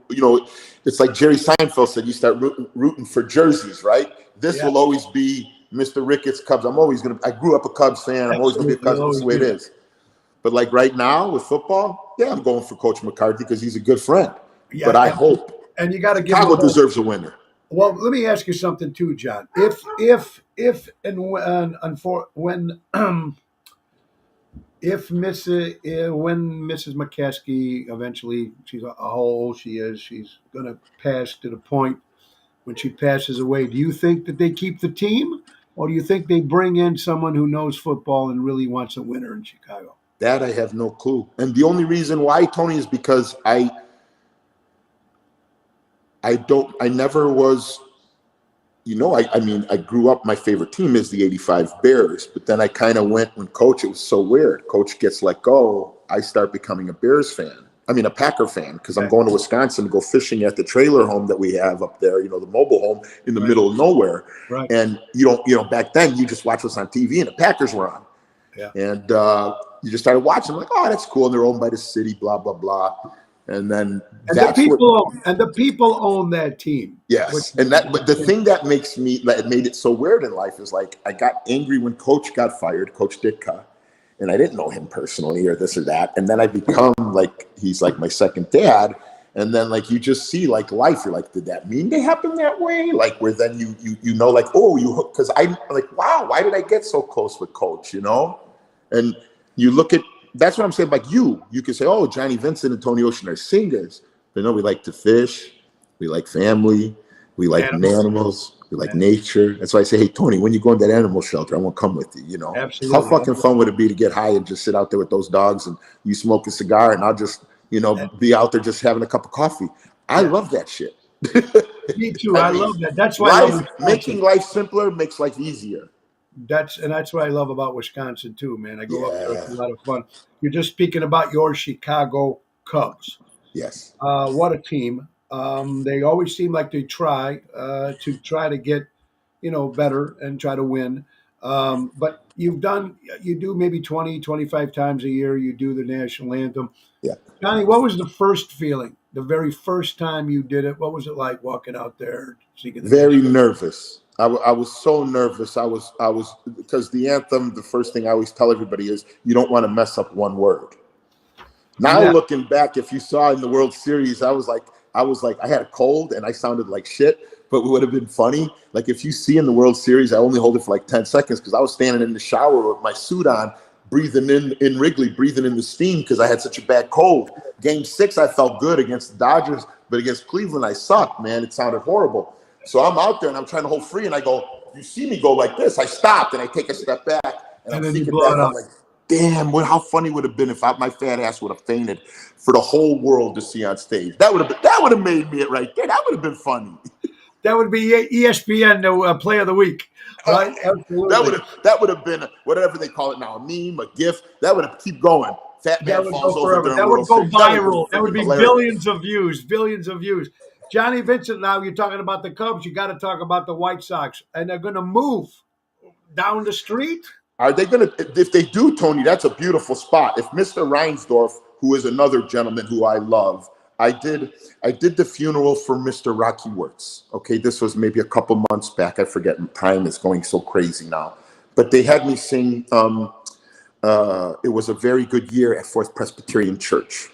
It's like Jerry Seinfeld said, you start rooting for jerseys, right? This will always be Mr. Ricketts, Cubs. I grew up a Cubs fan. I'm always going to be a Cubs. That's the way it is. But like right now with football, yeah, I'm going for Coach McCarthy because he's a good friend. Yeah, but I hope and you got to give Chicago deserves a winner. Well, let me ask you something too, John. If and when if Mrs. when Mrs. McCaskey eventually, she's how old she is, she's gonna pass to the point when she passes away. Do you think that they keep the team, or do you think they bring in someone who knows football and really wants a winner in Chicago? That I have no clue. And the only reason why, Tony, is because I never was, I grew up, my favorite team is the 85 Bears, but then I kind of went when Coach, it was so weird. Coach gets let go. I start becoming a Bears fan. A Packer fan, because I'm going to Wisconsin to go fishing at the trailer home that we have up there, the mobile home in the middle of nowhere. Right. And back then you just watch us on TV and the Packers were on. Yeah. And you just started watching, like, oh, that's cool. And they're owned by the city, blah, blah, blah. And then the people own that team. Yes. But the thing that made it so weird in life is, like, I got angry when Coach got fired, Coach Ditka, and I didn't know him personally or this or that. And then I become like, he's like my second dad. And then, like, you just see, like, life. You're like, did that mean they happen that way? Like, where then you know, like, oh, because I'm like, wow, why did I get so close with Coach, And you look at, that's what I'm saying. Like, you can say, oh, Johnny Vincent and Tony Ocean are singers. But no, we like to fish. We like family. We like animals. We like nature. That's why I say, hey, Tony, when you go in that animal shelter, I want to come with you, Absolutely. How fucking fun would it be to get high and just sit out there with those dogs and you smoke a cigar and I'll just, be out there just having a cup of coffee. I love that shit. Me too. I love that. That's why making life simpler makes life easier. That's what I love about Wisconsin too, man. I go up there; it's a lot of fun. You're just speaking about your Chicago Cubs. Yes. What a team! They always seem like they try to get, better and try to win. But you do maybe 20, 25 times a year. You do the national anthem. Yeah. Johnny, what was the first feeling? The very first time you did it, what was it like walking out there? Very nervous. I was so nervous. I was because the anthem, the first thing I always tell everybody is you don't want to mess up one word. Now looking back, if you saw in the World Series, I was like I had a cold and I sounded like shit, but it would have been funny. Like if you see in the World Series, I only hold it for like 10 seconds because I was standing in the shower with my suit on, breathing in Wrigley, breathing in the steam because I had such a bad cold. Game 6, I felt good against the Dodgers, but against Cleveland, I sucked, man. It sounded horrible. So I'm out there and I'm trying to hold free and I go, you see me go like this. I stopped and I take a step back and I'm thinking back, I'm like, damn, how funny would it have been if my fat ass would have fainted for the whole world to see on stage. That would have made me it right there. That would have been funny. That would be ESPN Play of the Week, right? Absolutely. That would have been whatever they call it now, a meme, a GIF. That would have keep going. Fat man falls over during That would go viral. That would be hilarious. billions of views. Johnny Vincent, now you're talking about the Cubs. You got to talk about the White Sox, and they're going to move down the street. Are they going to? If they do, Tony, that's a beautiful spot. If Mr. Reinsdorf, who is another gentleman who I love, I did the funeral for Mr. Rocky Wirtz. Okay, this was maybe a couple months back. I forget. Time is going so crazy now, but they had me sing. It was a very good year at Fourth Presbyterian Church,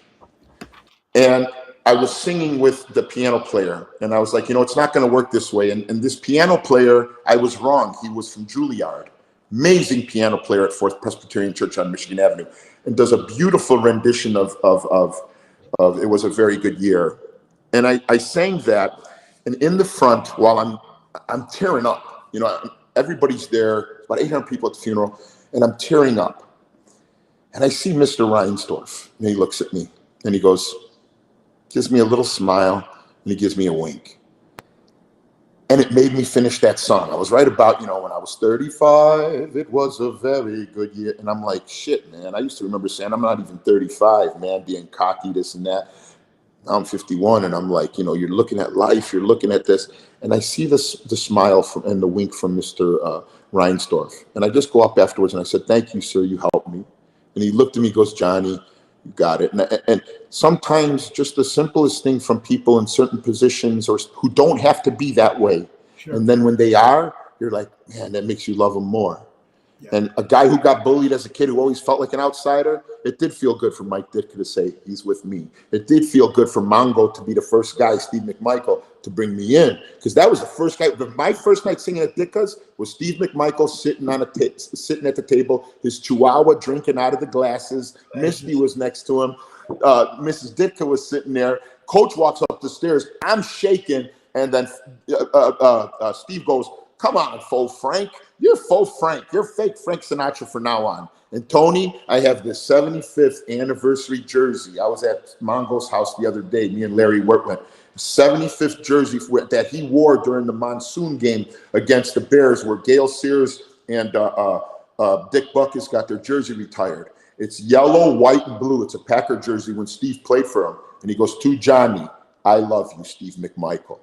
and I was singing with the piano player, and I was like, it's not going to work this way. And this piano player, I was wrong. He was from Juilliard. Amazing piano player at Fourth Presbyterian Church on Michigan Avenue, and does a beautiful rendition of It Was a Very Good Year. And I sang that, and in the front, while I'm tearing up, everybody's there, about 800 people at the funeral, and I'm tearing up. And I see Mr. Reinsdorf, and he looks at me, and he gives me a little smile, and he gives me a wink. And it made me finish that song. I was right about, when I was 35, it was a very good year. And I'm like, shit, man. I used to remember saying, I'm not even 35, man, being cocky, this and that. Now I'm 51, and I'm like, you're looking at life, you're looking at this. And I see the smile and the wink from Mr. Reinsdorf. And I just go up afterwards, and I said, thank you, sir, you helped me. And he looked at me, goes, Johnny, you got it. And sometimes just the simplest thing from people in certain positions or who don't have to be that way. Sure. And then when they are, you're like, man, that makes you love him more. Yeah. And a guy who got bullied as a kid, who always felt like an outsider, it did feel good for Mike Ditka to say he's with me. It did feel good for Mongo to be the first guy, Steve McMichael, to bring me in, because that was the first guy. My first night singing at Ditka's was Steve McMichael sitting at the table, his Chihuahua drinking out of the glasses. Misty was next to him. Mrs. Ditka was sitting there. Coach walks up the stairs. I'm shaking, and then Steve goes, "Come on, faux Frank. You're faux Frank. You're fake Frank Sinatra from now on." And Tony, I have this 75th anniversary jersey. I was at Mongo's house the other day. Me and Larry Workman. 75th jersey that he wore during the monsoon game against the Bears, where Gale Sears and Dick Buckus got their jersey retired. It's yellow, white, and blue. It's a Packer jersey when Steve played for him. And he goes, "To Johnny, I love you, Steve McMichael."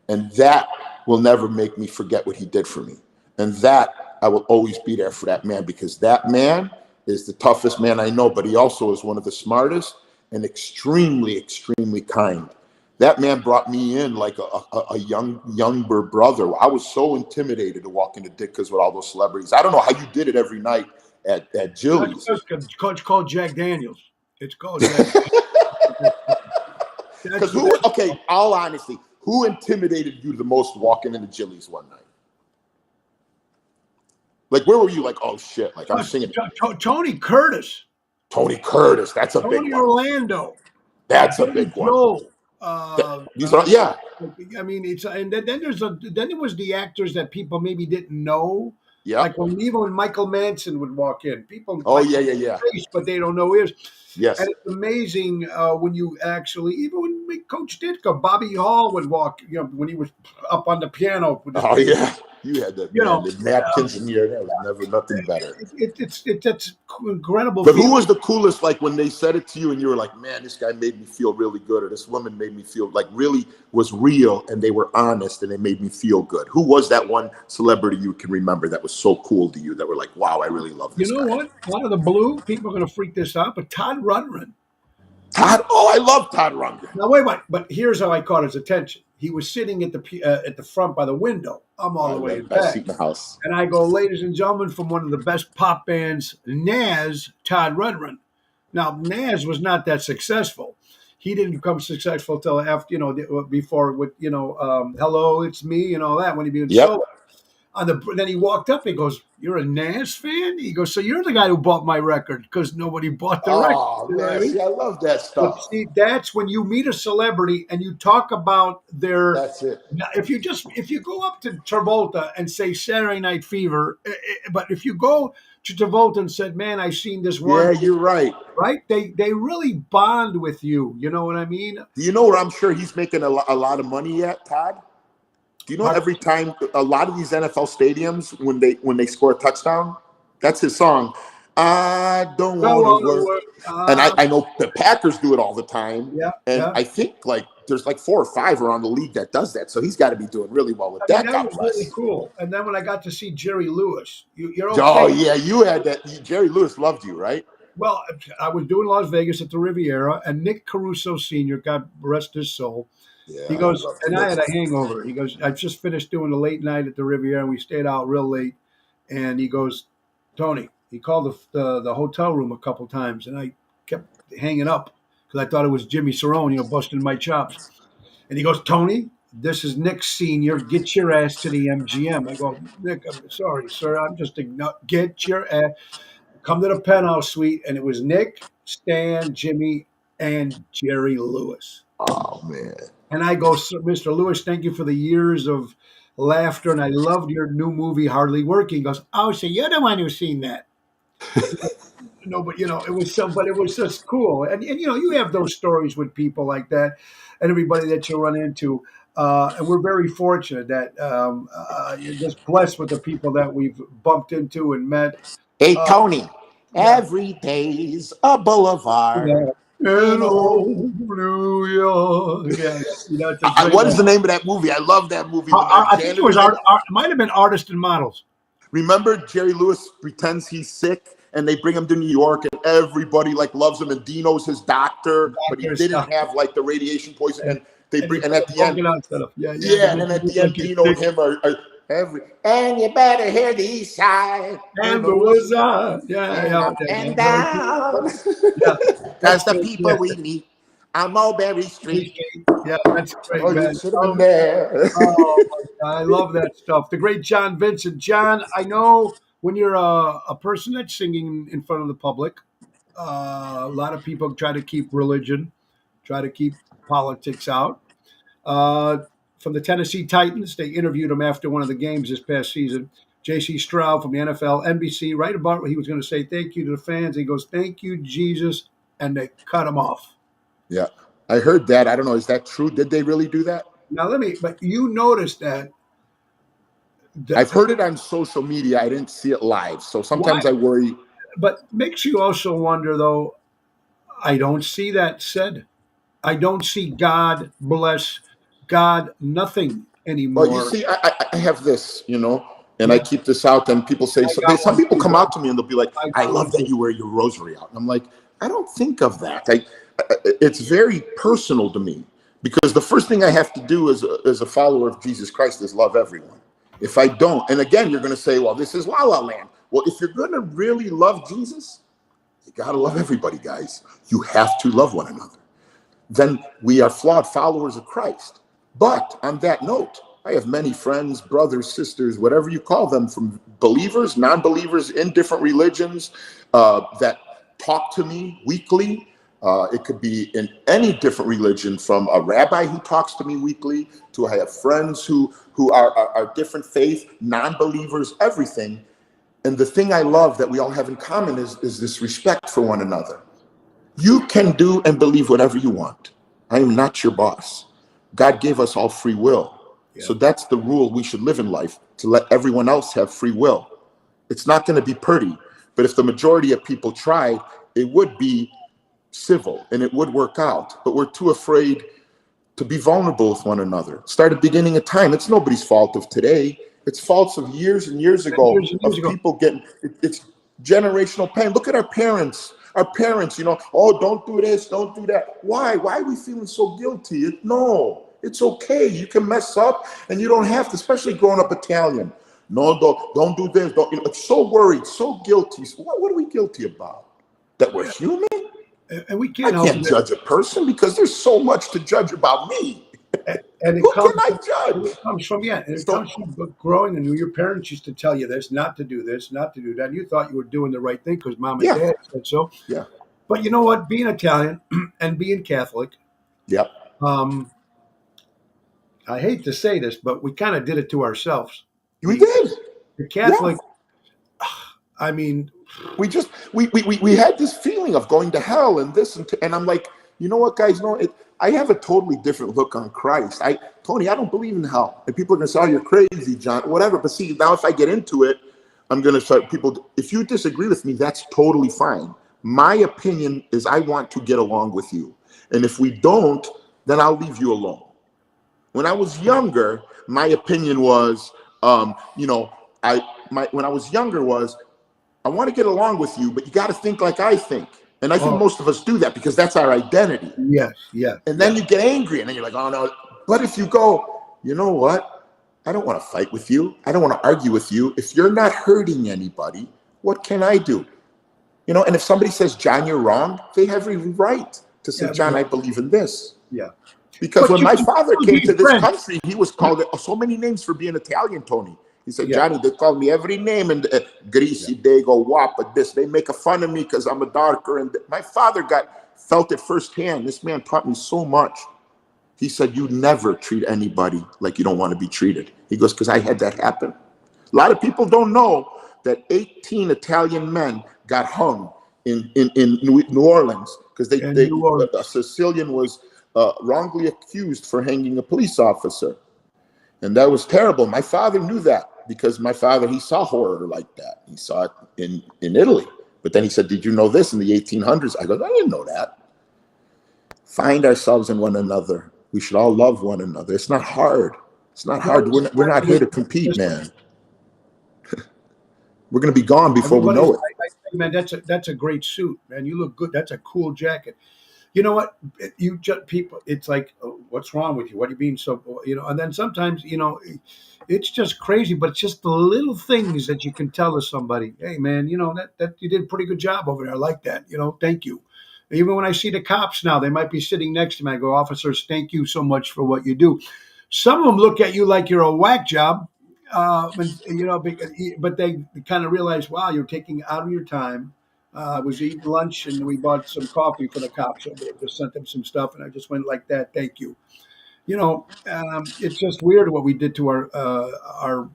And that will never make me forget what he did for me. And that I will always be there for that man, because that man is the toughest man I know, but he also is one of the smartest and extremely, extremely kind. That man brought me in like a younger brother. I was so intimidated to walk into Ditka's with all those celebrities. I don't know how you did it every night at Jilly's. It's called Jack Daniels. It's called Jack Daniels. Because okay, all honesty, who intimidated you the most walking into Jilly's one night? Like, where were you? Like, oh shit! Like, I'm singing. Tony Curtis. Tony Curtis. That's a Tony big one. Orlando. That's a big one. These are, yeah. I mean, it's and then there was the actors that people maybe didn't know. Yeah. Like when Michael Manson would walk in, people. Oh yeah. Face, but they don't know his. Yes. And it's amazing when you actually, even when Coach Ditka, Bobby Hall would walk, when he was up on the piano. Oh yeah. You had the napkins in here. There was never nothing better. It's incredible. But who was the coolest? Like when they said it to you, and you were like, "Man, this guy made me feel really good," or "This woman made me feel like really was real, and they were honest, and they made me feel good." Who was that one celebrity you can remember that was so cool to you that were like, "Wow, I really love this guy"? You know what? One of the blue people are going to freak this out, but Todd Rundgren. Todd, I love Todd Rundgren. Now wait, but here's how I caught his attention. He was sitting at the front by the window. I'm all the way in back. Seat in the house. And I go, "Ladies and gentlemen, from one of the best pop bands, Nas, Todd Rundgren." Now, Nas was not that successful. He didn't become successful till after, before with, "Hello, It's Me" and all that, when he became solo. Then he walked up. He goes, "You're a Nas fan?" He goes, "So you're the guy who bought my record," because nobody bought the record. Oh man, see, I love that stuff. But see, that's when you meet a celebrity and you talk about their. That's it. If you go up to Travolta and say Saturday Night Fever, but if you go to Travolta and said, "Man, I seen this one," yeah, you're right. Right? They really bond with you. You know what I mean? Do you know where I'm sure he's making a lot of money at, Todd? Do you know every time a lot of these NFL stadiums, when they score a touchdown, that's his song. I don't want to work. And I know the Packers do it all the time. Yeah. And I think like there's like 4 or 5 around the league that does that. So he's got to be doing really well with that. That was really cool. And then when I got to see Jerry Lewis, you're okay. Oh yeah, you had that. Jerry Lewis loved you, right? Well, I was doing Las Vegas at the Riviera, and Nick Caruso Sr., God rest his soul. Yeah, he goes, and I had a hangover. He goes, "I just finished doing a late night at the Riviera, and we stayed out real late." And he goes, "Tony," he called the hotel room a couple times, and I kept hanging up because I thought it was Jimmy Cerrone, busting my chops. And he goes, "Tony, this is Nick Sr. Get your ass to the MGM." I go, "Nick, I'm sorry, sir. I'm just get your ass. Come to the penthouse suite." And it was Nick, Stan, Jimmy, and Jerry Lewis. Oh man. And I go, "Mr. Lewis, thank you for the years of laughter, and I loved your new movie, Hardly Working." He goes, "Oh, so you're the one who's seen that." No, but it was just cool. And you have those stories with people like that and everybody that you run into. And we're very fortunate that you're just blessed with the people that we've bumped into and met. Hey, Tony, every day's a boulevard. Yeah. Hello, New York. Yeah, it's a great what is the name of that movie? I love that movie. I think it was it might have been Artists and Models. Remember, Jerry Lewis pretends he's sick, and they bring him to New York, and everybody loves him, and Dino's his doctor, but he didn't have the radiation poison, and they bring, and at the end, and then at the end, Dino and him are And you better hear the east side. And the wizard. Yeah, And yeah, up yeah, and yeah. down. Yeah, That's that's the it. people Yeah. we meet on Mulberry Street. Yeah, that's great, Oh, you man. should have been there. Oh, my God, I love that stuff. The great John Vincent. John, I know when you're a person that's singing in front of the public, a lot of people try to keep religion, try to keep politics out. Uh, from the Tennessee Titans, they interviewed him after one of the games this past season. J.C. Stroud from the NFL, NBC, right about what he was going to say, thank you to the fans. He goes, thank you, Jesus, and they cut him off. Yeah, I heard that. I don't know. Is that true? Did they really do that? Now, but you noticed that, I've heard it on social media. I didn't see it live. So why, sometimes I worry. but makes you also wonder, though, I don't see that said. I don't see God bless, God nothing Well, you anymore. see, I have this, and I Yeah, keep this out. And people say, I so got some one people too, come bro. out to me and they'll be like, I I got one love that too. you wear your rosary out. And I'm like, I don't think of that. It's very personal to me because the first thing I have to do as a follower of Jesus Christ is love everyone. If I don't, and again, you're going to say, well, this is La La Land. Well, if you're going to really love Jesus, you got to love everybody, guys. You have to love one another. Then we are flawed followers of Christ. But on that note, I have many friends, brothers, sisters, whatever you call them, from believers, non-believers in different religions that talk to me weekly. It could be in any different religion, from a rabbi who talks to me weekly to I have friends who are different faith, non-believers, everything. And the thing I love that we all have in common is this respect for one another. You can do and believe whatever you want. I am not your boss. God gave us all free will. Yeah. So that's the rule we should live in life, to let everyone else have free will. It's not going to be pretty, but if the majority of people tried, it would be civil and it would work out. But we're too afraid to be vulnerable with one another. Start at the beginning of time. It's nobody's fault of today. It's faults of years and years ago Years and of years ago. people getting, it's generational pain. Look at our parents. Our parents, oh, don't do this, don't do that. Why? Why are we feeling so guilty? No, it's okay. You can mess up and you don't have to, especially growing up Italian. No, don't do this. Don't, it's so worried, so guilty. So what are we guilty about? That we're human? And we I can't help can't it. judge a person because there's so much to judge about me. And Who can I judge? it comes from, yeah, and it So, comes from growing. And your parents used to tell you this, not to do this, not to do that. And you thought you were doing the right thing because mom and yeah, dad said so. yeah, But you know what? Being Italian and being Catholic, yep. um, I hate to say this, but we kind of did it to ourselves. We did. The Yeah. Catholic, I mean, We had this feeling of going to hell and this and I'm like, you know what, guys? No, I have a totally different look on Christ. Tony, I don't believe in hell. And people are gonna say, oh, you're crazy, John, whatever. But see, now if I get into it, I'm gonna start people. If you disagree with me, that's totally fine. My opinion is I want to get along with you. And if we don't, then I'll leave you alone. When I was younger, my opinion was, when I was younger was, I want to get along with you, but you got to think like I think. And I think most of us do that because that's our identity. yes, yeah. And then you get angry and then you're like, oh no. But if you go, you know what? I don't want to fight with you. I don't want to argue with you. If you're not hurting anybody, what can I do? And if somebody says, John, you're wrong, they have every right to say, Yeah, John, I believe in this. Yeah. Because But when you my can father still came be to this friends. country, he was called so many names for being Italian, Tony. He said, Yeah. Johnny, they call me every name, and greasy, dago, wapa, this. They make fun of me because I'm a darker. And my father felt it firsthand. This man taught me so much. He said, you never treat anybody like you don't want to be treated. He goes, because I had that happen. A lot of people don't know that 18 Italian men got hung in New Orleans because a Sicilian was wrongly accused for hanging a police officer. And that was terrible. My father knew that because my father, he saw horror like that. He saw it in Italy. But then he said, did you know this in the 1800s? I go, I didn't know that. Find ourselves in one another. We should all love one another. It's not hard. It's not hard. We're not here to compete, man. We're going to be gone before we know it. Man, that's a great suit, man. You look good. That's a cool jacket. You know what? You just people. It's like, oh, what's wrong with you? What are you being so? And then sometimes, it's just crazy. But it's just the little things that you can tell to somebody. Hey, man, that you did a pretty good job over there. I like that. Thank you. Even when I see the cops now, they might be sitting next to me. I go, officers, thank you so much for what you do. Some of them look at you like you're a whack job, but they kind of realize, wow, you're taking out of your time. I was eating lunch and we bought some coffee for the cops over there. Just sent them some stuff, and I just went like that. Thank you. It's just weird what we did to our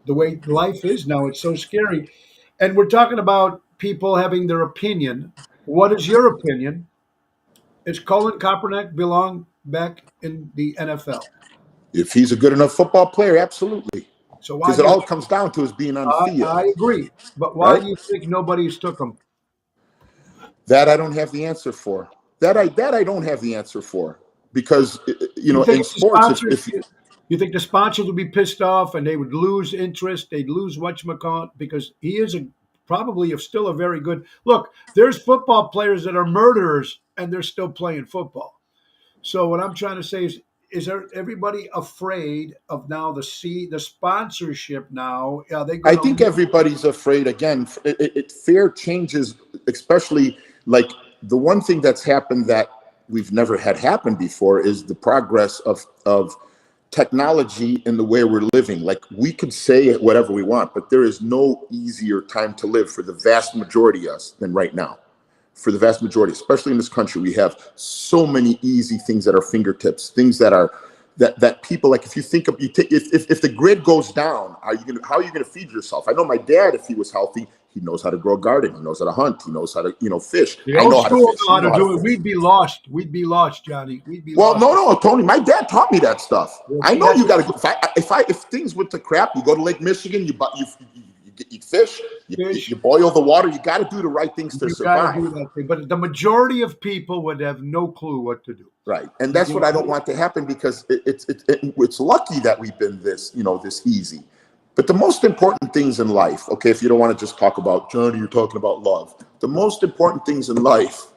the way life is now. It's so scary, and we're talking about people having their opinion. What is your opinion? Is Colin Kaepernick belong back in the NFL? If he's a good enough football player, absolutely. So why Because do it you? all comes down to his being on the I field, agree, but why right? do you think nobody's took him? That I don't have the answer for. That I don't have the answer for. Because You think in the sports, sponsors? if You think the sponsors would be pissed off and they would lose interest? They'd lose whatchamacallit because he is probably still a very good look. There's football players that are murderers and they're still playing football. So what I'm trying to say is there everybody afraid of now the sponsorship now? Are they I going think to? everybody's afraid again. Fear changes, especially like the one thing that's happened that we've never had happen before is the progress of technology in the way we're living. Like we could say whatever we want, but there is no easier time to live for the vast majority of us than right now. For the vast majority, especially in this country, we have so many easy things at our fingertips, things that are that people like. If you think of you take if the grid goes down, how are you gonna feed yourself? I know my dad, if he was healthy, he knows how to grow a garden, he knows how to hunt, he knows how to fish. The I old know how to school fish, know you how to know how to do it. fish. We'd be lost. We'd be lost, Johnny. We'd be Well, lost. no, Tony, my dad taught me that stuff. Well, I see, know that's you got to go. If things went to crap, you go to Lake Michigan, you fish, fish. you boil the water. You got to do the right things to You got to survive. do that thing. But the majority of people would have no clue what to do. Right, and that's what I don't want to happen because it's lucky that we've been this easy. But the most important things in life, okay, if you don't want to just talk about Johnny, you're talking about love. The most important things in life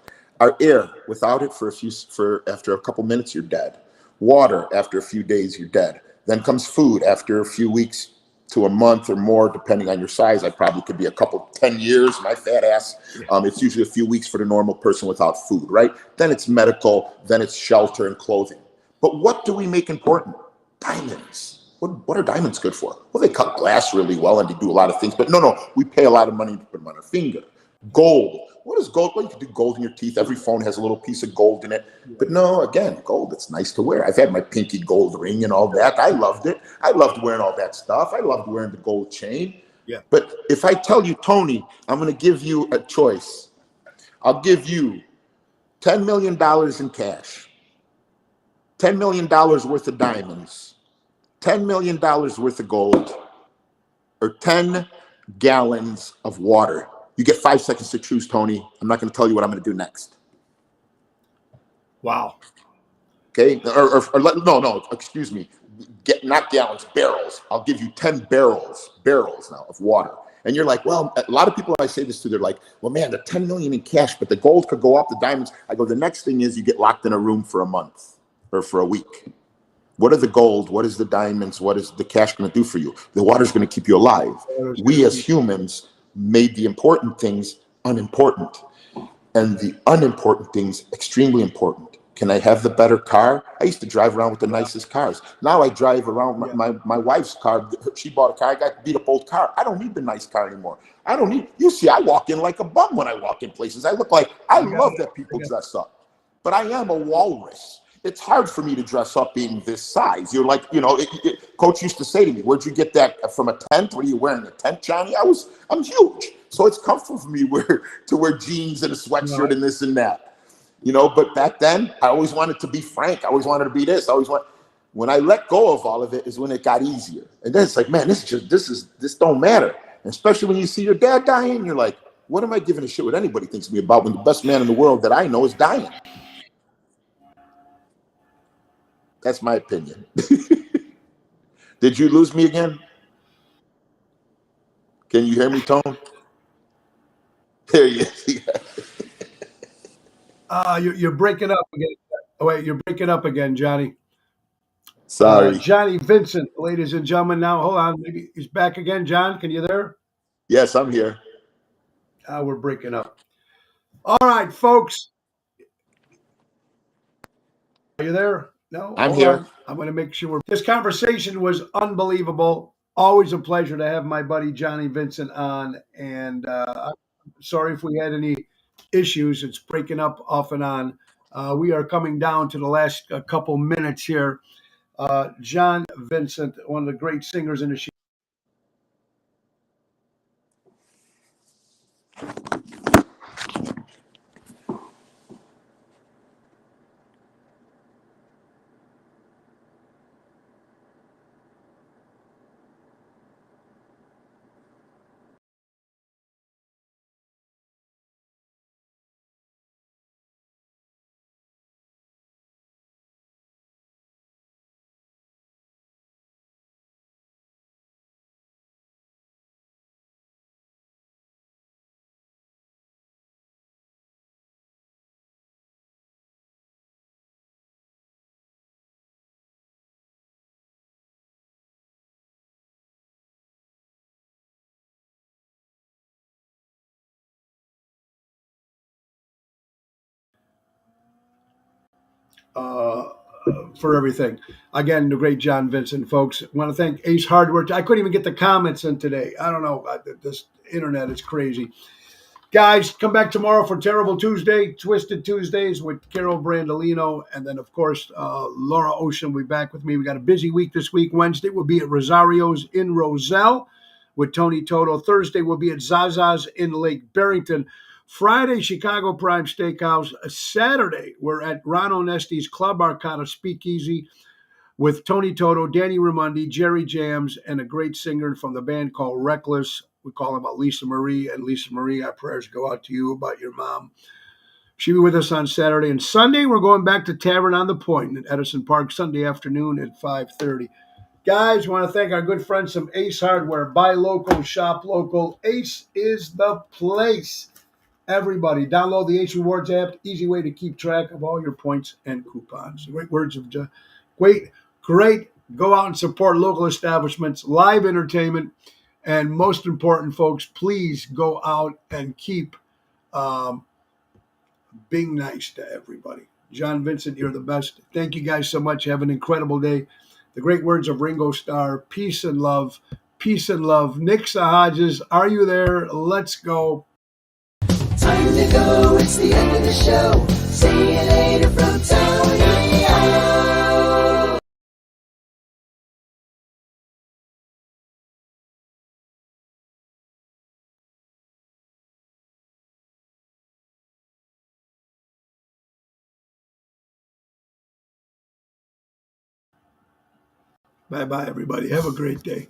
are air. Without it, for after a couple minutes, you're dead. Water, after a few days, you're dead. Then comes food. After a few weeks to a month or more, depending on your size, I probably could be 10 years. My fat ass. It's usually a few weeks for the normal person without food, right? Then it's medical. Then it's shelter and clothing. But what do we make important? Diamonds. What are diamonds good for? Well, they cut glass really well and they do a lot of things. But no, we pay a lot of money to put them on our finger. Gold. What is gold? Well, you can do gold in your teeth. Every phone has a little piece of gold in it. But no, again, gold, it's nice to wear. I've had my pinky gold ring and all that. I loved it. I loved wearing all that stuff. I loved wearing the gold chain. Yeah. But if I tell you, Tony, I'm going to give you a choice. I'll give you $10 million in cash, $10 million worth of diamonds, $10 million worth of gold, or 10 gallons of water. You get 5 seconds to choose, Tony. I'm not going to tell you what I'm going to do next. Wow. Okay? No, excuse me. Not gallons, barrels. I'll give you 10 barrels now of water. And you're like, well, a lot of people I say this to, they're like, well, man, the 10 million in cash, but the gold could go up, the diamonds. I go, the next thing is you get locked in a room for a month or for a week. What are the gold? What is the diamonds? What is the cash going to do for you? The water's going to keep you alive. We as humans made the important things unimportant and the unimportant things extremely important. Can I have the better car? I used to drive around with the nicest cars. Now I drive around my wife's car. She bought a car. I got a beat up old car. I don't need the nice car anymore. I don't need, you see, I walk in like a bum when I walk in places. I look like, I love that people dress up, but I am a walrus. It's hard for me to dress up being this size. You're like, Coach used to say to me, where'd you get that from a tent? What are you wearing, a tent, Johnny? I'm huge. So it's comfortable for me to wear jeans and a sweatshirt and this and that. But back then I always wanted to be Frank. I always wanted to be this. When I let go of all of it is when it got easier. And then it's like, man, this don't matter. And especially when you see your dad dying, you're like, what am I giving a shit what anybody thinks of me about when the best man in the world that I know is dying? That's my opinion. Did you lose me again? Can you hear me, Tone? There you go. You're breaking up again. Oh, wait, you're breaking up again, Johnny. Sorry. Johnny Vincent, ladies and gentlemen. Now, hold on. Maybe he's back again. John, can you there? Yes, I'm here. We're breaking up. All right, folks. Are you there? No, I'm hold here. on. I'm going to make sure. This conversation was unbelievable. Always a pleasure to have my buddy Johnny Vincent on. And I'm sorry if we had any issues. It's breaking up off and on. We are coming down to the last couple minutes here. John Vincent, one of the great singers in the show. Uh, for everything. Again, the great John Vincent, folks. I want to thank Ace Hardware. I couldn't even get the comments in today. I don't know. This internet is crazy. Guys, come back tomorrow for Terrible Tuesday, Twisted Tuesdays with Carol Brandolino. And then, of course, Laura Ocean will be back with me. We got a busy week this week. Wednesday, we'll be at Rosario's in Roselle with Tony Toto. Thursday, we'll be at Zaza's in Lake Barrington. Friday, Chicago Prime Steakhouse. Saturday, we're at Ron Onesti's Club Arcana Speakeasy with Tony Toto, Danny Ramundi, Jerry Jams, and a great singer from the band called Reckless. We call him Lisa Marie. And Lisa Marie, our prayers go out to you about your mom. She'll be with us on Saturday. And Sunday, we're going back to Tavern on the Point in Edison Park, Sunday afternoon at 5:30. Guys, want to thank our good friends from Ace Hardware. Buy local, shop local. Ace is the place. Everybody, download the Ace Rewards app. Easy way to keep track of all your points and coupons. Great words of great. Go out and support local establishments, live entertainment, and most important, folks, please go out and keep being nice to everybody. John Vincent, you're the best. Thank you guys so much. Have an incredible day. The great words of Ringo Starr, peace and love. Peace and love. Nick Sahajas, are you there? Let's go. Time to go, it's the end of the show. See you later from Tony O. Bye-bye, everybody. Have a great day.